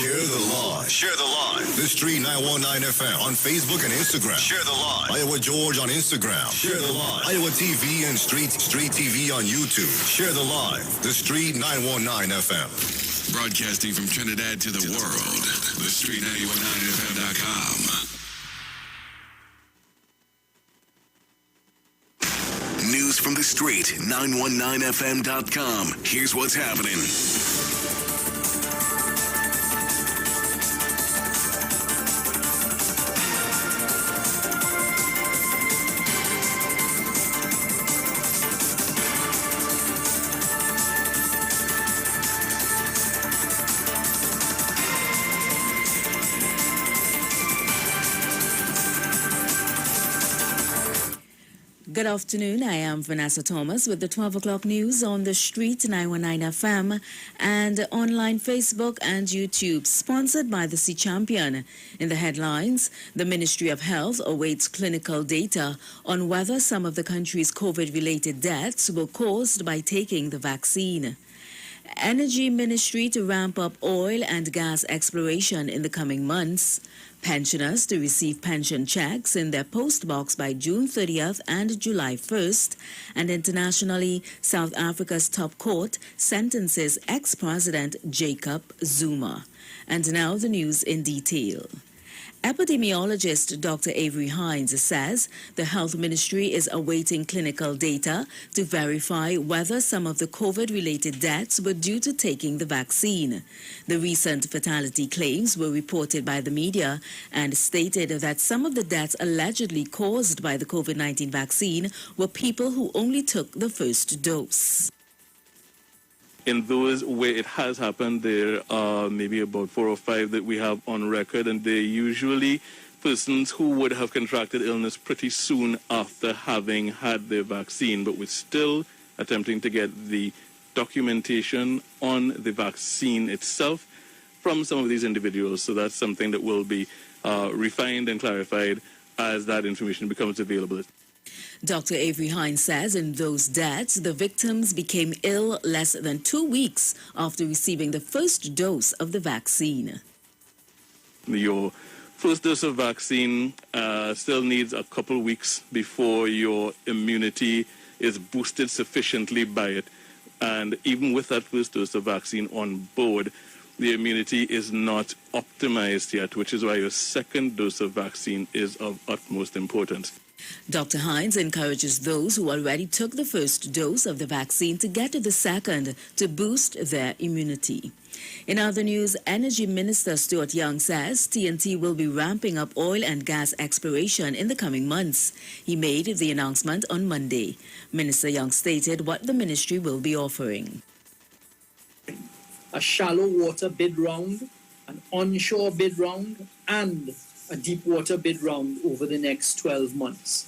Share the live. Share the live. The Street 919 FM on Facebook and Instagram. Share the live. Iowa George on Instagram. Share the live. Iowa TV and Street TV on YouTube. Share the live. The Street 919 FM. Broadcasting from Trinidad to the world. The Street 919FM.com. News from the street, 919FM.com. Here's what's happening. Good afternoon. I am Vanessa Thomas with the 12 o'clock news on the Street 919 FM and online Facebook and YouTube, sponsored by the Sea Champion. In the headlines, the Ministry of Health awaits clinical data on whether some of the country's COVID-related deaths were caused by taking the vaccine. Energy Ministry to ramp up oil and gas exploration in the coming months. Pensioners to receive pension checks in their post box by June 30th and July 1st. And internationally, South Africa's top court sentences ex-president Jacob Zuma. And now the news in detail. Epidemiologist Dr. Iwer Tv says the Health Ministry is awaiting clinical data to verify whether some of the COVID-related deaths were due to taking the vaccine. The recent fatality claims were reported by the media and stated that some of the deaths allegedly caused by the COVID-19 vaccine were people who only took the first dose. In those where it has happened, there are maybe about 4 or 5 that we have on record, and they're usually persons who would have contracted illness pretty soon after having had their vaccine, but we're still attempting to get the documentation on the vaccine itself from some of these individuals. So that's something that will be refined and clarified as that information becomes available. Dr. Iwer Tv says in those deaths, the victims became ill less than 2 weeks after receiving the first dose of the vaccine. Your first dose of vaccine still needs a couple weeks before your immunity is boosted sufficiently by it. And even with that first dose of vaccine on board, the immunity is not optimized yet, which is why your second dose of vaccine is of utmost importance. Dr. Hines encourages those who already took the first dose of the vaccine to get to the second to boost their immunity. In other news, Energy Minister Stuart Young says TNT will be ramping up oil and gas exploration in the coming months. He made the announcement on Monday. Minister Young stated what the ministry will be offering. A shallow water bid round, an onshore bid round, and a deep water bid round over the next 12 months.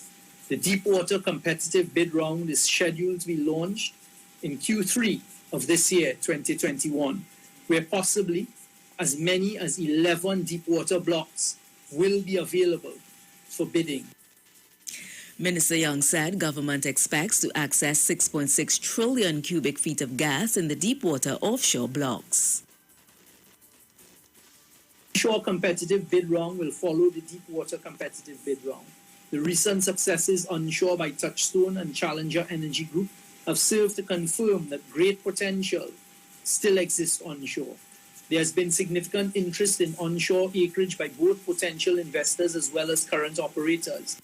The deep water competitive bid round is scheduled to be launched in Q3 of this year, 2021, where possibly as many as 11 deep water blocks will be available for bidding. Minister Young said government expects to access 6.6 trillion cubic feet of gas in the deep water offshore blocks. Onshore competitive bid round will follow the deep water competitive bid round. The recent successes onshore by Touchstone and Challenger Energy Group have served to confirm that great potential still exists onshore. There has been significant interest in onshore acreage by both potential investors as well as current operators.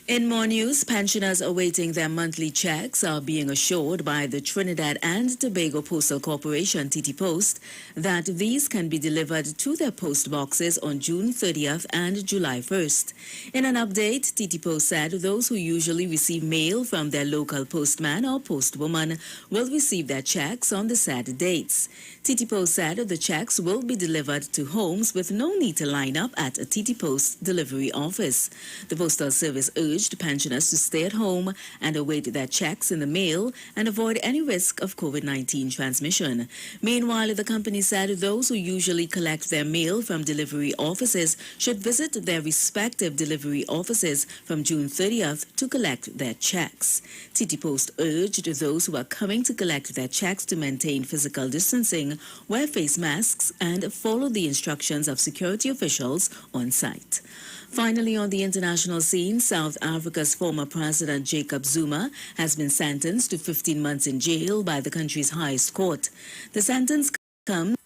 In more news, pensioners awaiting their monthly checks are being assured by the Trinidad and Tobago Postal Corporation, TT Post, that these can be delivered to their post boxes on June 30th and July 1st. In an update, TT Post said those who usually receive mail from their local postman or postwoman will receive their checks on the said dates. TT Post said the checks will be delivered to homes with no need to line up at a TT Post delivery office. The Postal Service urged urged pensioners to stay at home and await their checks in the mail and avoid any risk of COVID-19 transmission. Meanwhile, the company said those who usually collect their mail from delivery offices should visit their respective delivery offices from June 30th to collect their checks. TT Post urged those who are coming to collect their checks to maintain physical distancing, wear face masks, and follow the instructions of security officials on site. Finally, on the international scene, South Africa's former President Jacob Zuma has been sentenced to 15 months in jail by the country's highest court. The sentence comes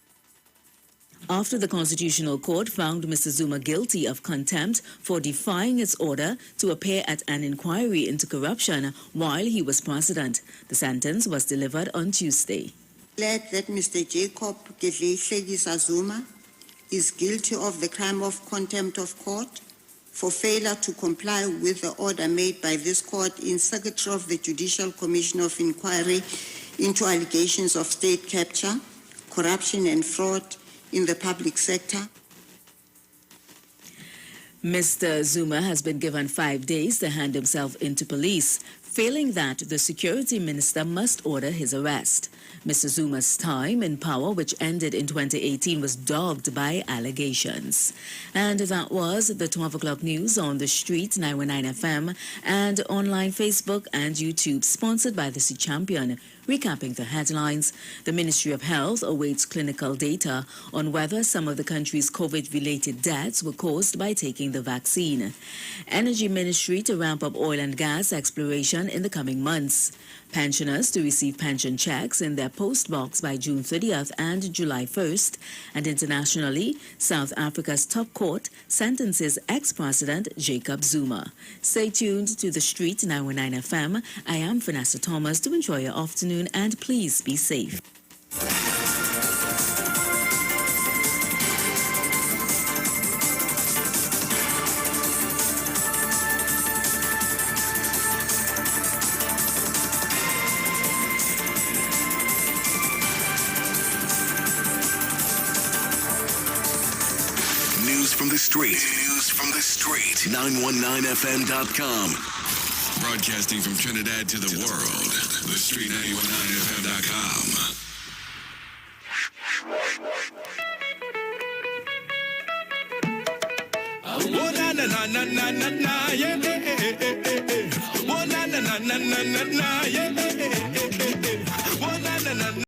after the Constitutional Court found Mr. Zuma guilty of contempt for defying its order to appear at an inquiry into corruption while he was president. The sentence was delivered on Tuesday. Declared that Mr. Jacob Zuma is guilty of the crime of contempt of court for failure to comply with the order made by this court in Secretary of the Judicial Commission of Inquiry into allegations of state capture, corruption and fraud in the public sector. Mr. Zuma has been given 5 days to hand himself into police. Failing that, the security minister must order his arrest. Mr. Zuma's time in power, which ended in 2018, was dogged by allegations. And that was the 12 o'clock news on the street, 919 FM, and online Facebook and YouTube, sponsored by the Sea Champion. Recapping the headlines, the Ministry of Health awaits clinical data on whether some of the country's COVID-related deaths were caused by taking the vaccine. Energy Ministry to ramp up oil and gas exploration in the coming months. Pensioners to receive pension checks in their post box by June 30th and July 1st. And internationally, South Africa's top court sentences ex-president Jacob Zuma. Stay tuned to the Street 919 FM. I am Vanessa Thomas. To enjoy your afternoon and please be safe. News from the street. News from the street. 919fm.com. Broadcasting from Trinidad to the world. The Street 919fm.com. Oh na na na na na na na yeah. Oh na na na na na na yeah. Oh na na na.